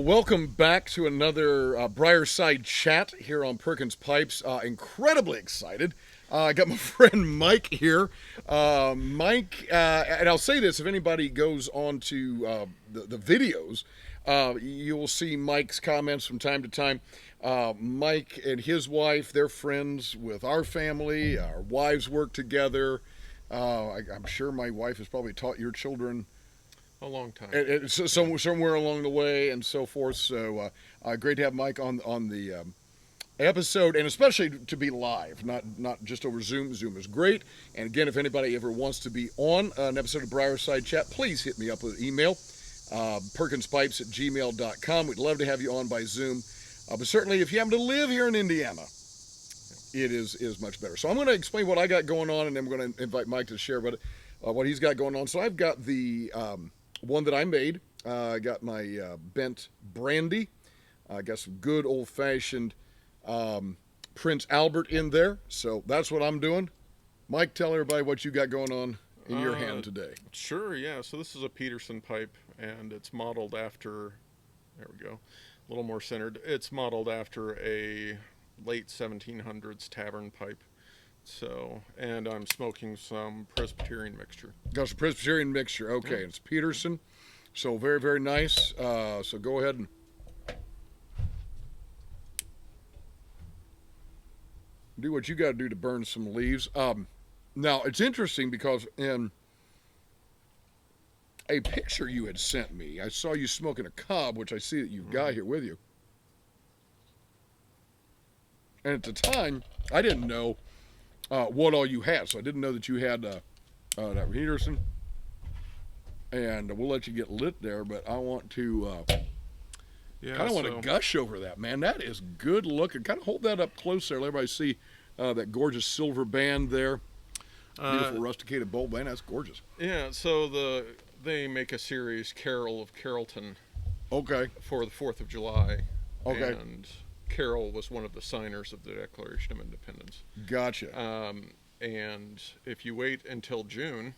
welcome back to another Briar-Side chat here on Perkins Pipes. Incredibly excited. I got my friend Mike here. Mike, and I'll say this, if anybody goes on to the videos, you will see Mike's comments from time to time. Mike and his wife, they're friends with our family. Our wives work together. I'm sure my wife has probably taught your children a long time. Somewhere along the way and so forth. So great to have Mike on the episode, and especially to be live, not just over Zoom. Zoom is great. And again, if anybody ever wants to be on an episode of Briar-Side Chat, please hit me up with an email, perkinspipes@gmail.com. We'd love to have you on by Zoom. But certainly, if you happen to live here in Indiana, it is much better. So I'm going to explain what I got going on, and then we're going to invite Mike to share what he's got going on. So I've got the one that I made. I got my bent brandy. I got some good old-fashioned Prince Albert in there. So that's what I'm doing. Mike, tell everybody what you got going on in your hand today. Sure, yeah. So this is a Peterson pipe, and it's modeled after, there we go, a little more centered. It's modeled after a late 1700s tavern pipe. So, and I'm smoking some Presbyterian mixture. Got some Presbyterian mixture. Okay, yeah. It's Peterson. So very, very nice. So go ahead and do what you got to do to burn some leaves. Now, it's interesting because in a picture you had sent me, I saw you smoking a cob, which I see that you've got here with you. And at the time, I didn't know what all you had. So I didn't know that you had that Peterson. And we'll let you get lit there, but I want to kind of want to gush over that, man. That is good looking. Kind of hold that up close there. Let everybody see that gorgeous silver band there. Beautiful rusticated bowl band. That's gorgeous. Yeah, so they make a series, Carol of Carrollton. Okay. For the 4th of July. Okay. And Carroll was one of the signers of the Declaration of Independence. Gotcha. And if you wait until June,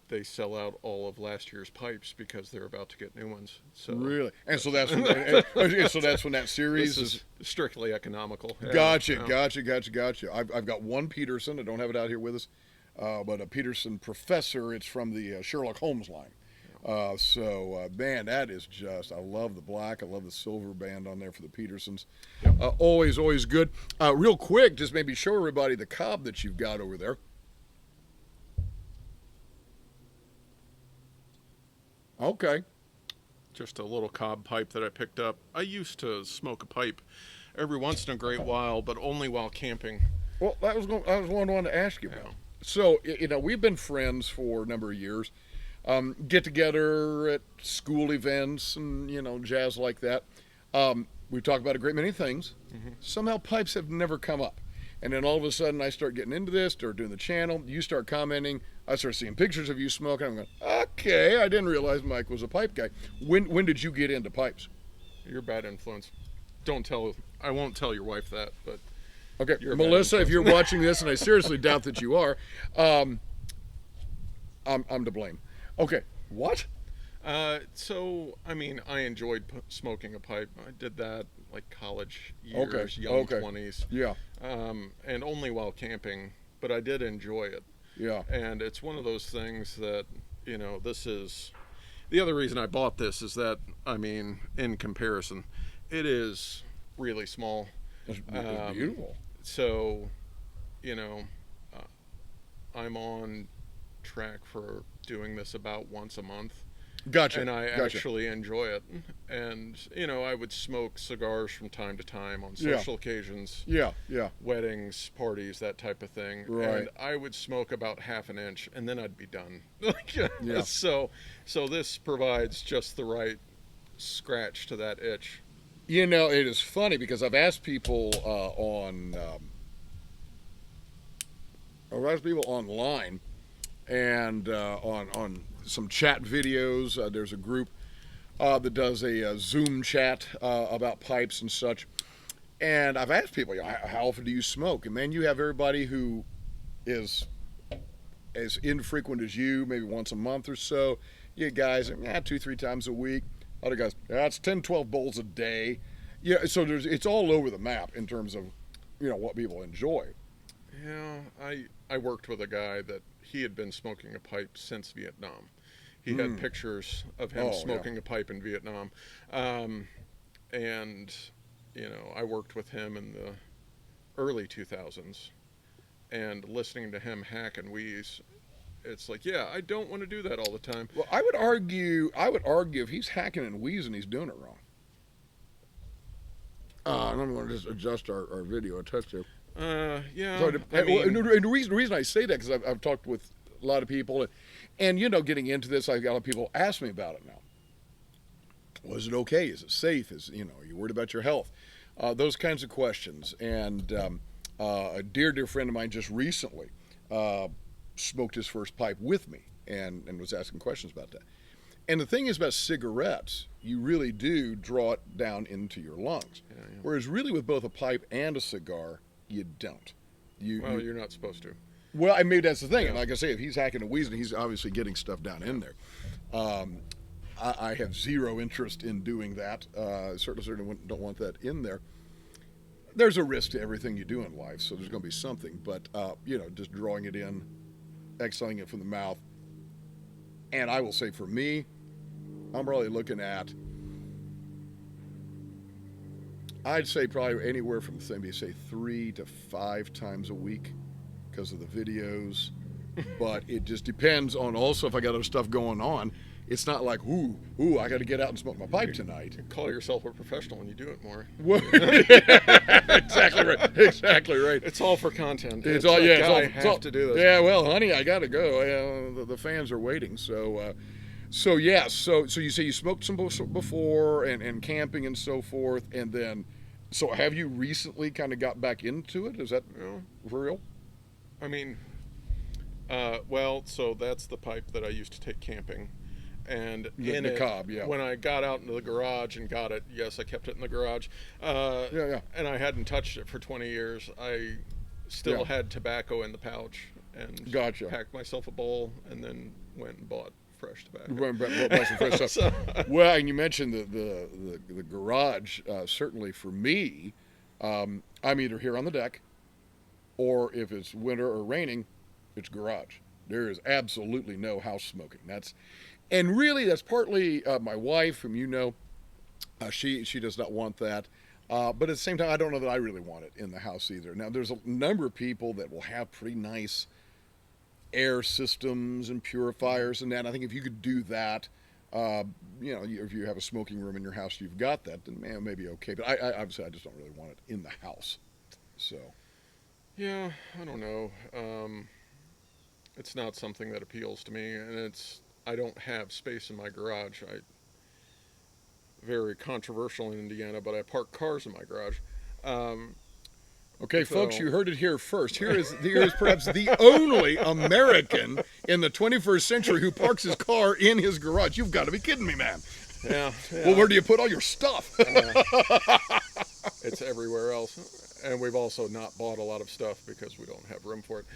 they sell out all of last year's pipes because they're about to get new ones. So really, and so that's when that series is strictly economical. Gotcha. I've got one Peterson. I don't have it out here with us, but a Peterson Professor. It's from the Sherlock Holmes line. Man, that is just, I love the black. I love the silver band on there for the Petersons. Yep. Always good. Real quick, just maybe show everybody the cob that you've got over there. Okay. Just a little cob pipe that I picked up. I used to smoke a pipe every once in a great while, but only while camping. Well, I was one I wanted to ask you about. So, we've been friends for a number of years. Get together at school events and, jazz like that. We've talked about a great many things. Mm-hmm. Somehow pipes have never come up. And then all of a sudden I start getting into this, start doing the channel. You start commenting. I start seeing pictures of you smoking. I'm going, okay, I didn't realize Mike was a pipe guy. When did you get into pipes? You're a bad influence. I won't tell your wife that, but. Okay, Melissa, if you're watching this, and I seriously doubt that you are, I'm to blame. Okay, what? I enjoyed smoking a pipe. I did that like college years, young 20s. Yeah. And only while camping, but I did enjoy it. Yeah. And it's one of those things that, this is, the other reason I bought this is that, in comparison, it is really small. It's beautiful. So, I'm on track for doing this about once a month. Gotcha. And I actually enjoy it. And, I would smoke cigars from time to time on social occasions. Yeah. Weddings, parties, that type of thing. Right. And I would smoke about half an inch, and then I'd be done. Yeah. So this provides just the right scratch to that itch. It is funny because I've asked people online and on some chat videos. There's a group that does a Zoom chat about pipes and such. And I've asked people, how often do you smoke? And man, you have everybody who is as infrequent as you, maybe once a month or so. You guys, 2-3 times a week. Other guys, that's 10, 12 bowls a day. Yeah, so it's all over the map in terms of, what people enjoy. Yeah, I worked with a guy that he had been smoking a pipe since Vietnam. He had pictures of him smoking a pipe in Vietnam. And, I worked with him in the early 2000s, and listening to him hack and wheeze, it's like, yeah, I don't want to do that all the time. Well, I would argue if he's hacking and wheezing, he's doing it wrong. Let me just adjust our video a touch there. Yeah. So, and the reason I say that, because I've talked with a lot of people, and getting into this, I've got a lot of people ask me about it now. Was it okay? Is it safe? Are you worried about your health? Those kinds of questions. And a dear friend of mine just recently smoked his first pipe with me and was asking questions about that. And the thing is about cigarettes, you really do draw it down into your lungs. Yeah. Whereas really with both a pipe and a cigar, you don't. You're not supposed to. Well, I mean, that's the thing. Yeah. And like I say, if he's hacking and wheezing, he's obviously getting stuff down in there. I have zero interest in doing that. Certainly don't want that in there. There's a risk to everything you do in life, so there's going to be something. But, just drawing it in, exhaling it from the mouth. And I will say for me, I'm probably looking at, I'd say probably anywhere from maybe say 3 to 5 times a week because of the videos. But it just depends on also if I got other stuff going on. It's not like, ooh, I got to get out and smoke my pipe tonight. You call yourself a professional when you do it more. Well, exactly right. It's all for content. It's all, yeah. I have to do this. Yeah, well, honey, I got to go. The fans are waiting. So you say you smoked some before and camping and so forth, and then, so have you recently kind of got back into it? Is that for real? I mean, so that's the pipe that I used to take camping. And the cob, yeah. When I got out into the garage and got it, yes, I kept it in the garage. Yeah. And I hadn't touched it for 20 years. I still had tobacco in the pouch and packed myself a bowl and then went and bought fresh tobacco. Buy some fresh stuff. Well, and you mentioned the garage. Certainly for me, I'm either here on the deck, or if it's winter or raining, it's garage. There is absolutely no house smoking. And really, that's partly my wife, whom you know. She does not want that. But at the same time, I don't know that I really want it in the house either. Now, there's a number of people that will have pretty nice air systems and purifiers and that. I think if you could do that, if you have a smoking room in your house, you've got that, then maybe okay. But I obviously, I just don't really want it in the house. So. Yeah, I don't know. It's not something that appeals to me, and I don't have space in my garage. Very controversial in Indiana, but I park cars in my garage. Okay, folks, you heard it here first. Here is perhaps the only American in the 21st century who parks his car in his garage. You've got to be kidding me, man. Yeah. Well, where do you put all your stuff? It's everywhere else. And we've also not bought a lot of stuff because we don't have room for it.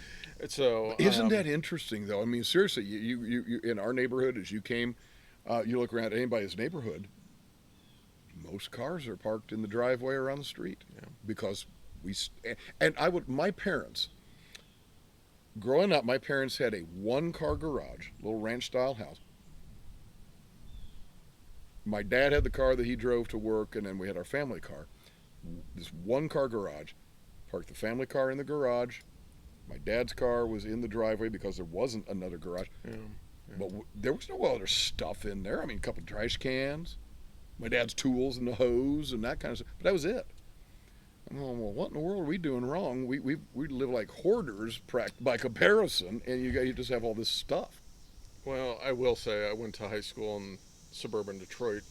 So isn't that interesting, though? I mean, seriously, you in our neighborhood, as you came, you look around anybody's neighborhood, most cars are parked in the driveway or on the street. Yeah. Because my parents, growing up, my parents had a one-car garage, little ranch-style house. My dad had the car that he drove to work, and then we had our family car. This one-car garage, parked the family car in the garage. My dad's car was in the driveway because there wasn't another garage. Yeah. But there was no other stuff in there. I mean, a couple of trash cans, my dad's tools and the hose and that kind of stuff. But that was it. I'm going, well, what in the world are we doing wrong? We live like hoarders by comparison, and you just have all this stuff. Well, I will say I went to high school in suburban Detroit.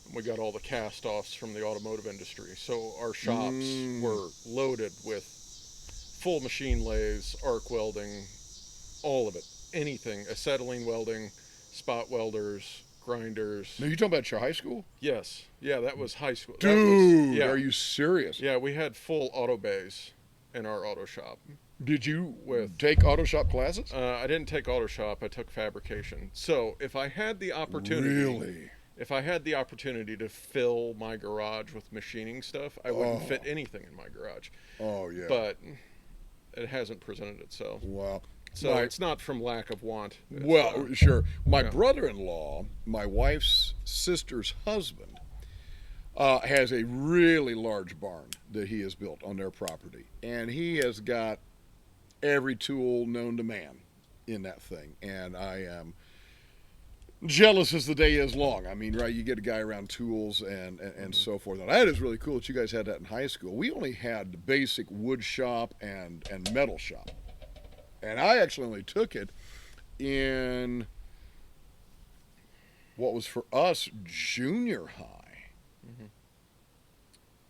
And we got all the cast-offs from the automotive industry. So our shops were loaded with full machine lathes, arc welding, all of it. Anything. Acetylene welding, spot welders, grinders. Now, you talking about your high school? Yes. Yeah, that was high school. Dude, are you serious? Yeah, we had full auto bays in our auto shop. Did you take auto shop classes? I didn't take auto shop. I took fabrication. So if I had the opportunity if I had the opportunity to fill my garage with machining stuff, I wouldn't Oh, fit anything in my garage. oh yeah. But it hasn't presented itself. Wow. So it's not from lack of want. It's, Well, sure. My yeah. brother-in-law, my wife's sister's husband, has a really large barn that he has built on their property, and he has got every tool known to man in that thing. And I am jealous as the day is long. I mean, right? You get a guy around tools and so forth. And that is really cool that you guys had that in high school. We only had the basic wood shop and metal shop, and I actually only took it in what was for us junior high. Mm-hmm.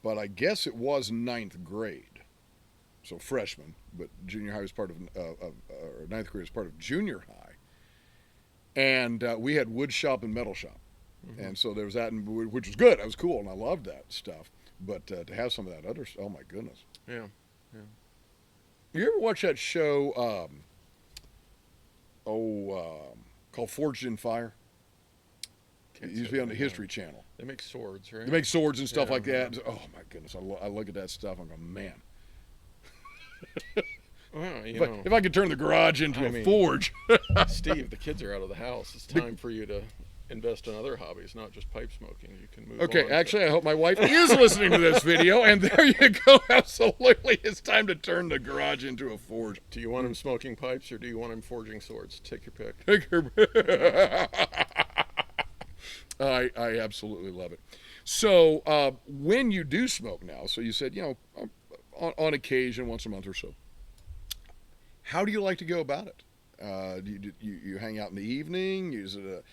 But I guess it was ninth grade, so freshman. But junior high was part of, or ninth grade was part of junior high, and we had wood shop and metal shop, Mm-hmm. and so there was that, which was good. That was cool, and I loved that stuff. But to have some of that other, oh my goodness! Yeah. Yeah. You ever watch that show? Called Forged in Fire. It used to be on the History Channel. They make swords, right? They make swords and stuff Yeah, like that. Oh my goodness! I look at that stuff. I'm going, man. Well, you But know, if I could turn the garage into I a mean- forge. Steve, the kids are out of the house. It's time for you to invest in other hobbies, not just pipe smoking. You can move Okay, on. actually, I hope my wife is listening to this video, and there you go. Absolutely, it's time to turn the garage into a forge. Do you want him smoking pipes or do you want him forging swords? Take your pick. I absolutely love it. So when you do smoke now, so you said, on occasion, once a month or so, how do you like to go about it? Do you hang out in the evening? Is it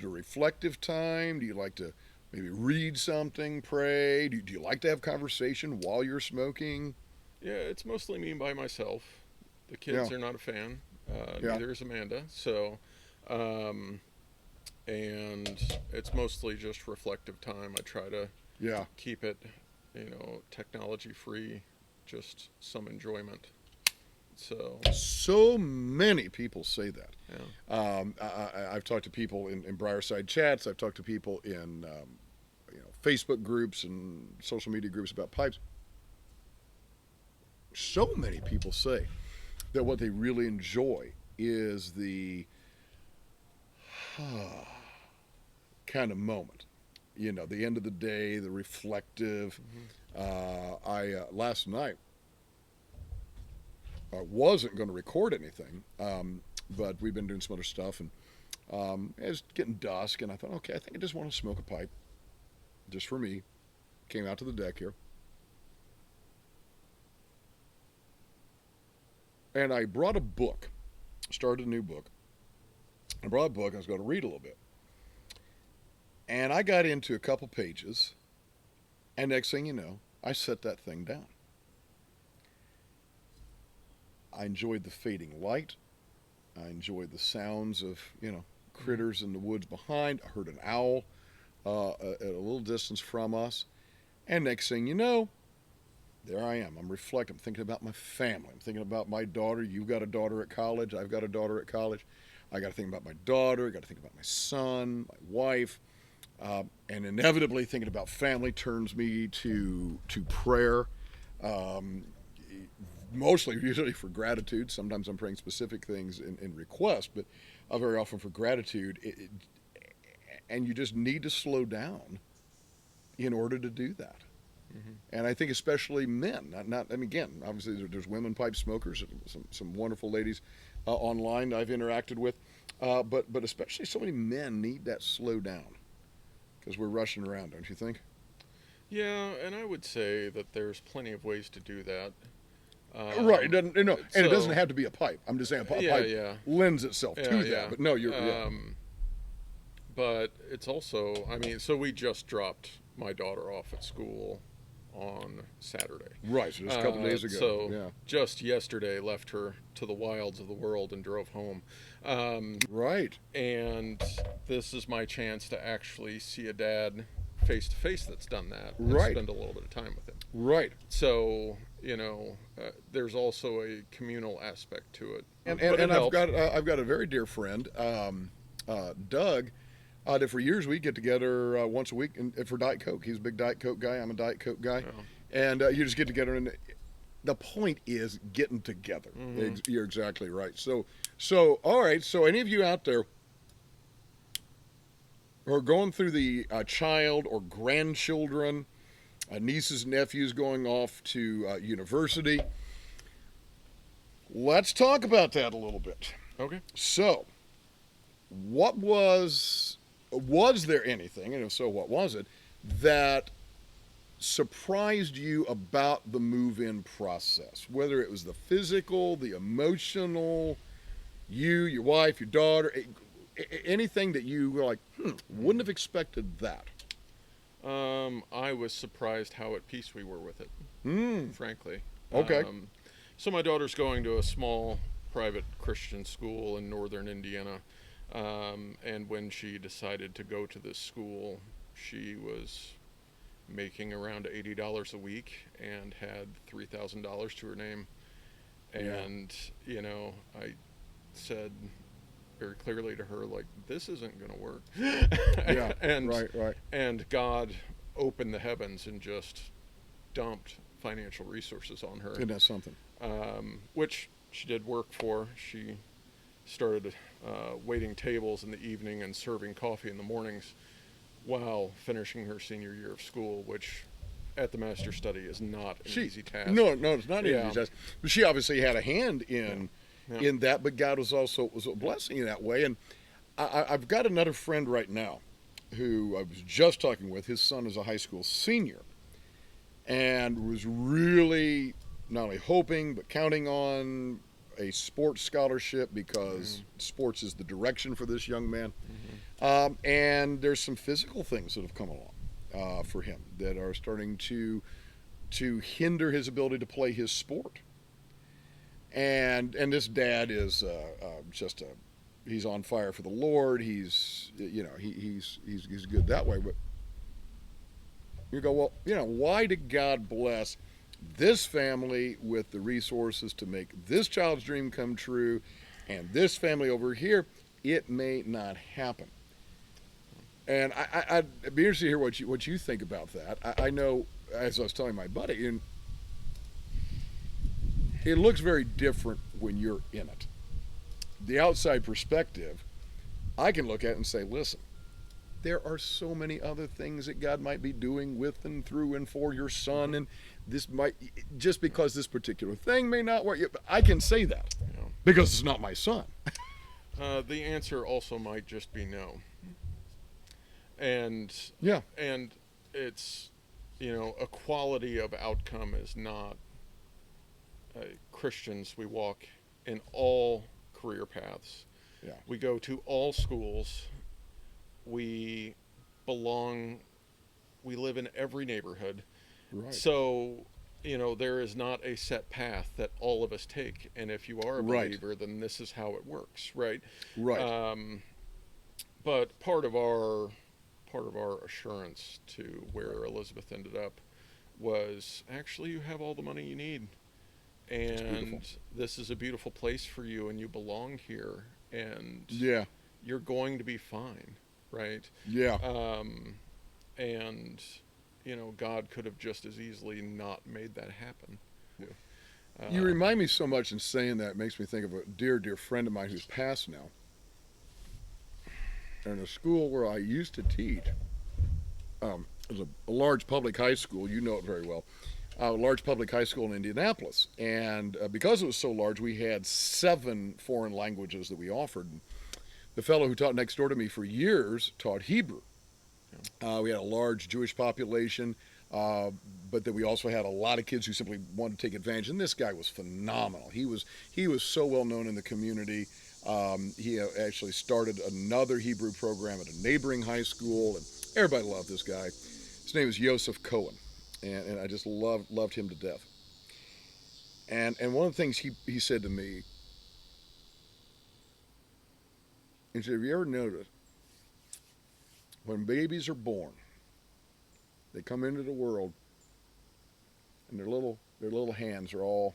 a reflective time? Do you like to maybe read something, pray? Do you like to have conversation while you're smoking? Yeah, it's mostly me by myself. The kids Yeah. are not a fan. Yeah. Neither is Amanda. So, and it's mostly just reflective time. I try to Yeah. keep it, technology free, just some enjoyment. So many people say that. Yeah. I've talked to people in Briar-Side chats. I've talked to people in Facebook groups and social media groups about pipes. So many people say that what they really enjoy is the kind of moment. The end of the day, the reflective. Mm-hmm. Last night, I wasn't going to record anything, but we've been doing some other stuff, and it was getting dusk, and I thought, okay, I think I just want to smoke a pipe, just for me. Came out to the deck here, and I brought a book, started a new book. I brought a book, I was going to read a little bit, and I got into a couple pages, and next thing you know, I set that thing down. I enjoyed the fading light. I enjoyed the sounds of, critters in the woods behind. I heard an owl at a little distance from us. And next thing you know, there I am. I'm reflecting. I'm thinking about my family. I'm thinking about my daughter. You've got a daughter at college. I've got a daughter at college. I got to think about my daughter. I got to think about my son, my wife. And inevitably thinking about family turns me to prayer. Mostly, usually for gratitude. Sometimes I'm praying specific things in request, but very often for gratitude. And you just need to slow down in order to do that. Mm-hmm. And I think especially men. Again, obviously there's women pipe smokers, some wonderful ladies online I've interacted with, but especially so many men need that slow down because we're rushing around, don't you think? Yeah, and I would say that there's plenty of ways to do that. Right. It doesn't, and it doesn't have to be a pipe. I'm just saying a pipe lends itself to that. Yeah. But no, you're. But it's also, so we just dropped my daughter off at school on Saturday. Right. So just a couple days ago. So just yesterday, left her to the wilds of the world and drove home. Right. And this is my chance to actually see a dad face to face that's done that. And Right. spend a little bit of time with him. Right. So there's also a communal aspect to it. And I've got a very dear friend, Doug. That for years we get together once a week for Diet Coke. He's a big Diet Coke guy. I'm a Diet Coke guy, Oh. and you just get together. And the point is getting together. Mm-hmm. You're exactly right. So all right. So any of you out there who are going through the child or grandchildren, nieces, nephews going off to university, let's talk about that a little bit. Okay. So, what was there anything, and if so, what was it, that surprised you about the move-in process? Whether it was the physical, the emotional, you, your wife, your daughter, anything that you were like, wouldn't have expected that. I was surprised how at peace we were with it, frankly. Okay. So my daughter's going to a small private Christian school in northern Indiana, and when she decided to go to this school, she was making around $80 a week and had $3,000 to her name. And, you know, I said very clearly to her, like, this isn't going to work. Yeah, and, right. And God opened the heavens and just dumped financial resources on her. Isn't that something? Which she did work for. She started waiting tables in the evening and serving coffee in the mornings while finishing her senior year of school, which at the master's study is not an easy task. No, it's not an Yeah. easy task. But she obviously had a hand in that, but God was also blessing in that way. And I've got another friend right now who I was just talking with. His son is a high school senior and was really not only hoping but counting on a sports scholarship because sports is the direction for this young man. And there's some physical things that have come along for him that are starting to hinder his ability to play his sport. And this dad is just he's on fire for the Lord. He's he's good that way. But you go, well, why did God bless this family with the resources to make this child's dream come true, and this family over here, it may not happen? And I'd be interested to hear what you think about that. I know, as I was telling my buddy, and it looks very different when you're in it. The outside perspective, I can look at it and say, listen, there are so many other things that God might be doing with and through and for your son, and this might, just because this particular thing may not work, I can say that because it's not my son. The answer also might just be no. And it's, a quality of outcome is not, Christians, we walk in all career paths. Yeah. We go to all schools. We belong, we live in every neighborhood. Right. So, there is not a set path that all of us take. And if you are a believer, then this is how it works, right? Right. But part of our assurance to where Elizabeth ended up was actually you have all the money you need. And this is a beautiful place for you, and you belong here, and you're going to be fine, right? Yeah. And God could have just as easily not made that happen. You remind me so much in saying that. It makes me think of a dear friend of mine who's passed now. In a school where I used to teach, it was a large public high school. You know it very well. A large public high school in Indianapolis. And because it was so large, we had 7 foreign languages that we offered. The fellow who taught next door to me for years taught Hebrew. We had a large Jewish population, but then we also had a lot of kids who simply wanted to take advantage. And this guy was phenomenal. He was so well known in the community. He actually started another Hebrew program at a neighboring high school, and everybody loved this guy. His name is Yosef Cohen. And I just loved him to death. And one of the things he said to me, he said, have you ever noticed when babies are born, they come into the world and their little hands are all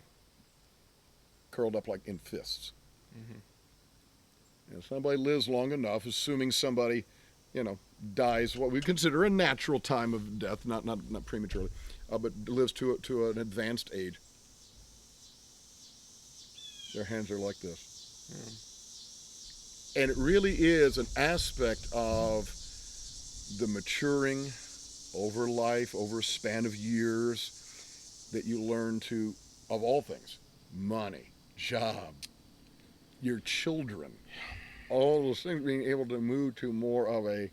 curled up like in fists. And if somebody lives long enough, assuming somebody dies what we consider a natural time of death, not prematurely, but lives to an advanced age. Their hands are like this. Yeah. And it really is an aspect of the maturing over life, over a span of years, that you learn to, of all things, money, job, your children, all those things, being able to move to more of a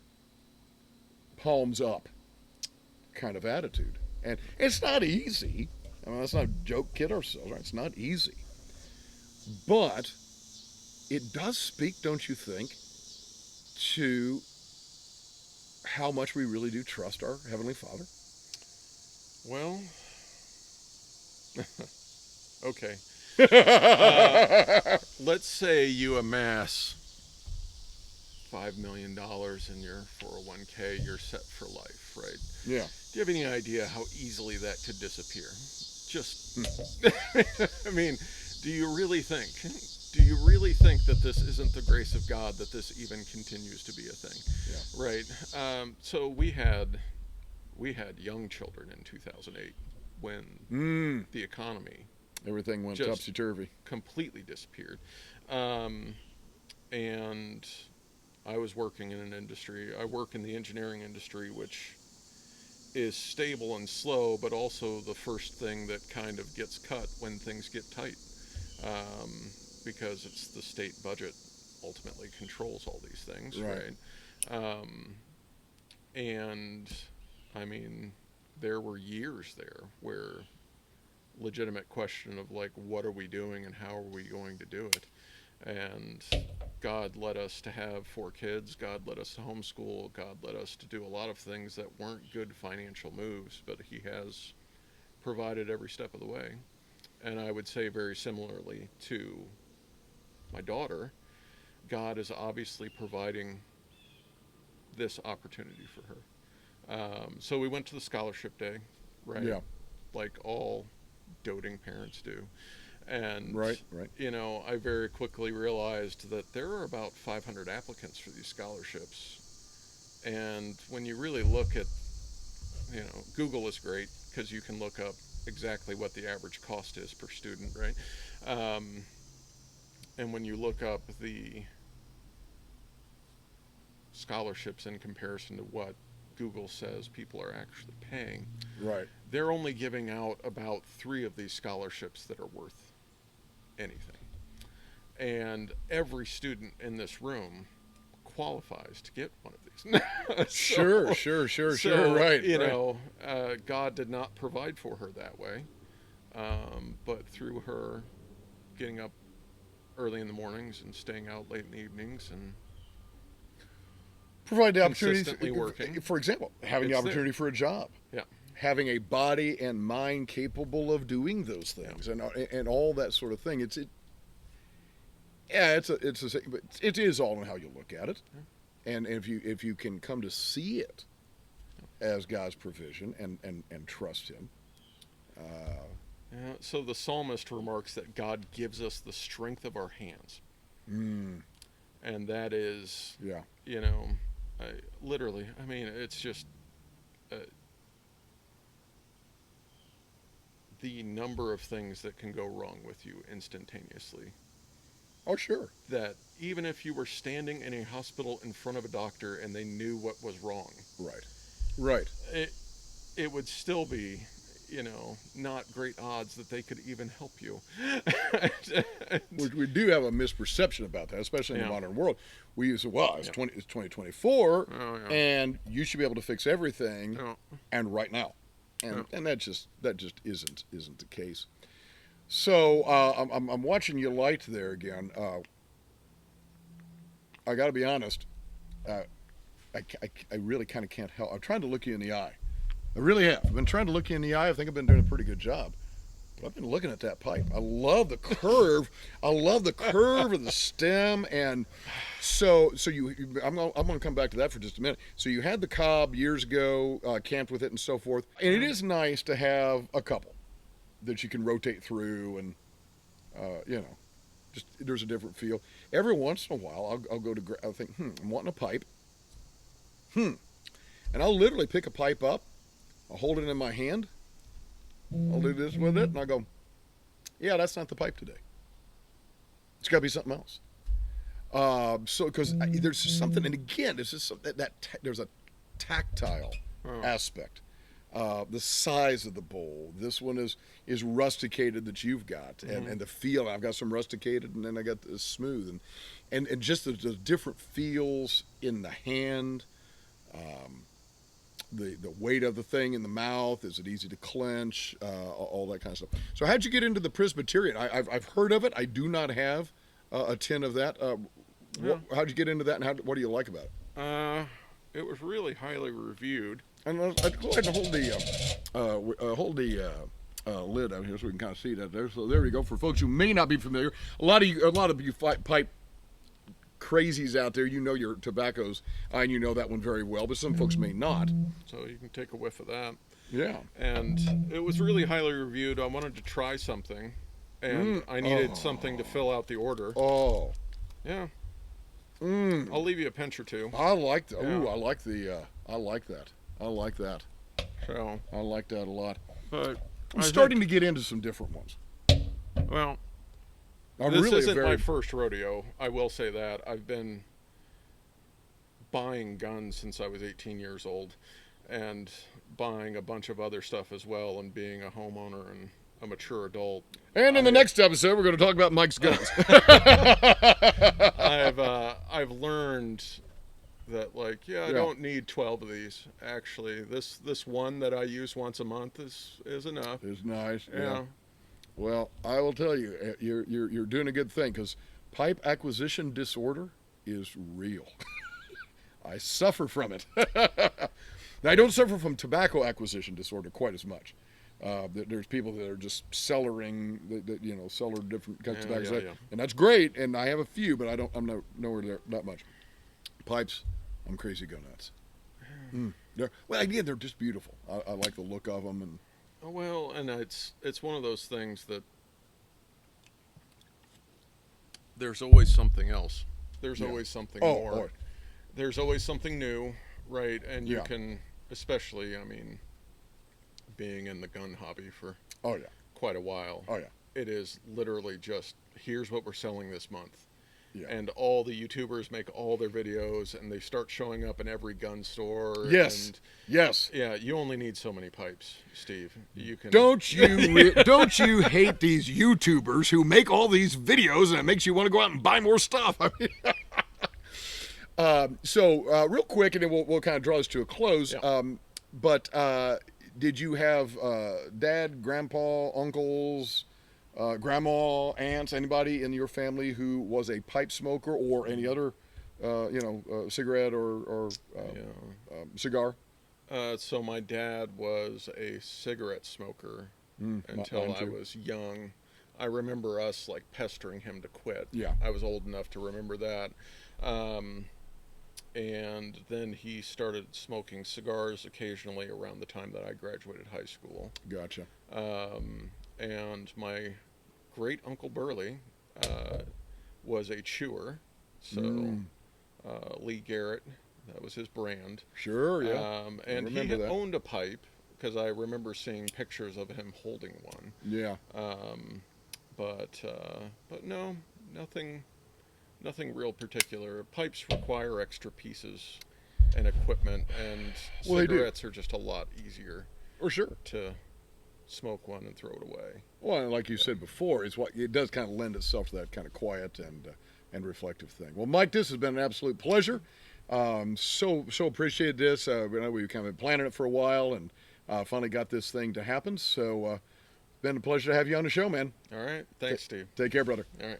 palms up kind of attitude. And it's not easy. I mean, let's not joke, kid ourselves, right? It's not easy. But it does speak, don't you think, to how much we really do trust our Heavenly Father? Well, okay. Let's say you amass $5 million in your 401k, you're set for life, right? Yeah. Do you have any idea how easily that could disappear? Just, I mean, do you really think that this isn't the grace of God, that this even continues to be a thing? Yeah. Right. So we had young children in 2008 when the economy, everything went topsy-turvy, completely disappeared. And I was working in an industry. I work in the engineering industry, which is stable and slow, but also the first thing that kind of gets cut when things get tight, because it's the state budget ultimately controls all these things, right? And I mean, there were years there where legitimate question of like, what are we doing and how are we going to do it? And God led us to have 4 kids. God led us to homeschool. God led us to do a lot of things that weren't good financial moves, but He has provided every step of the way. And I would say very similarly to my daughter, God is obviously providing this opportunity for her. So we went to the scholarship day, right? Yeah. Like all doting parents do. And, right. I very quickly realized that there are about 500 applicants for these scholarships. And when you really look at, Google is great because you can look up exactly what the average cost is per student, right? And when you look up the scholarships in comparison to what Google says people are actually paying, right, they're only giving out about 3 of these scholarships that are worth anything. And every student in this room qualifies to get one of these. Sure, right. God did not provide for her that way, but through her getting up early in the mornings and staying out late in the evenings and provide the opportunity, consistently working. For example, having the opportunity for a job. Yeah. Having a body and mind capable of doing those things, and all that sort of thing. It is all in how you look at it, and if you can come to see it as God's provision and trust Him. So the psalmist remarks that God gives us the strength of our hands, and that is, literally. I mean, it's just. The number of things that can go wrong with you instantaneously. Oh, sure. That even if you were standing in a hospital in front of a doctor and they knew what was wrong. Right. It would still be, not great odds that they could even help you. We do have a misperception about that, especially in the modern world. We use, it's 2024, and you should be able to fix everything, and right now. And that just isn't the case. So I'm watching you light there again. I got to be honest. I really kind of can't help. I'm trying to look you in the eye. I really have. I've been trying to look you in the eye. I think I've been doing a pretty good job. But I've been looking at that pipe. I love the curve. I love the curve of the stem. And so I'm going to come back to that for just a minute. So you had the cob years ago, camped with it and so forth. And it is nice to have a couple that you can rotate through and, just there's a different feel. Every once in a while, I'll go to, I'll think, I'm wanting a pipe. And I'll literally pick a pipe up, I'll hold it in my hand, I'll do this with it, and I'll go, yeah, that's not the pipe today. It's got to be something else. So, because there's something, and again, there's just there's a tactile aspect. The size of the bowl. This one is rusticated that you've got, and the feel. I've got some rusticated, and then I got the smooth, and just the different feels in the hand. The weight of the thing in the mouth. Is it easy to clench? All that kind of stuff. So how'd you get into the Presbyterian? I've heard of it. I do not have a tin of that. How'd you get into that, and what do you like about it? It was really highly reviewed. And go ahead and hold the lid out here so we can kind of see that there. So there we go. For folks who may not be familiar, a lot of you pipe crazies out there, you know your tobaccos, and you know that one very well, but some folks may not. So you can take a whiff of that. Yeah. And it was really highly reviewed. I wanted to try something, and I needed something to fill out the order. Oh. Yeah. I'll leave you a pinch or two. I like that. Yeah. Ooh, I like that. I like that. So I like that a lot. But I'm starting to get into some different ones. Well, I'm this really isn't my first rodeo. I will say that. I've been buying guns since I was 18 years old, and buying a bunch of other stuff as well, and being a homeowner and a mature adult. And in the next episode, we're going to talk about Mike's guns. I've learned that, like, I don't need 12 of these. Actually, this one that I use once a month is enough. It's nice. Yeah. Well, I will tell you, you're doing a good thing, because pipe acquisition disorder is real. I suffer from it. Now, I don't suffer from tobacco acquisition disorder quite as much. There's people that are just cellaring, cellar different kinds of tobaccos, and that's great. And I have a few, but I'm nowhere there that much. Pipes, I'm crazy go nuts. Well, again, they're just beautiful. I like the look of them, and well, and it's one of those things that there's always something else. There's always something more. Boy. There's always something new, right? And you can, especially, being in the gun hobby for quite a while. Oh yeah. It is literally just, here's what we're selling this month. Yeah. And all the YouTubers make all their videos, and they start showing up in every gun store. Yes. And yes. Yeah, you only need so many pipes, Steve. You can. Don't you hate these YouTubers who make all these videos, and it makes you want to go out and buy more stuff? So real quick, and then we'll kind of draw this to a close. Yeah. But did you have dad, grandpa, uncles, grandma, aunts, anybody in your family who was a pipe smoker or any other, cigarette or cigar? So my dad was a cigarette smoker until I was young. I remember us like pestering him to quit. Yeah. I was old enough to remember that. And then he started smoking cigars occasionally around the time that I graduated high school. Gotcha. And my great Uncle Burley was a chewer. So Lee Garrett, that was his brand. Sure, yeah. And he had owned a pipe, because I remember seeing pictures of him holding one. Yeah. But no, nothing real particular. Pipes require extra pieces and equipment, and cigarettes are just a lot easier. For sure. To smoke one and throw it away. Well, and like you said before, it does kind of lend itself to that kind of quiet and reflective thing. Well, Mike, this has been an absolute pleasure. So appreciated this. I know we've kind of been planning it for a while, and finally got this thing to happen. So, been a pleasure to have you on the show, man. All right. Thanks, Steve. Take care, brother. All right.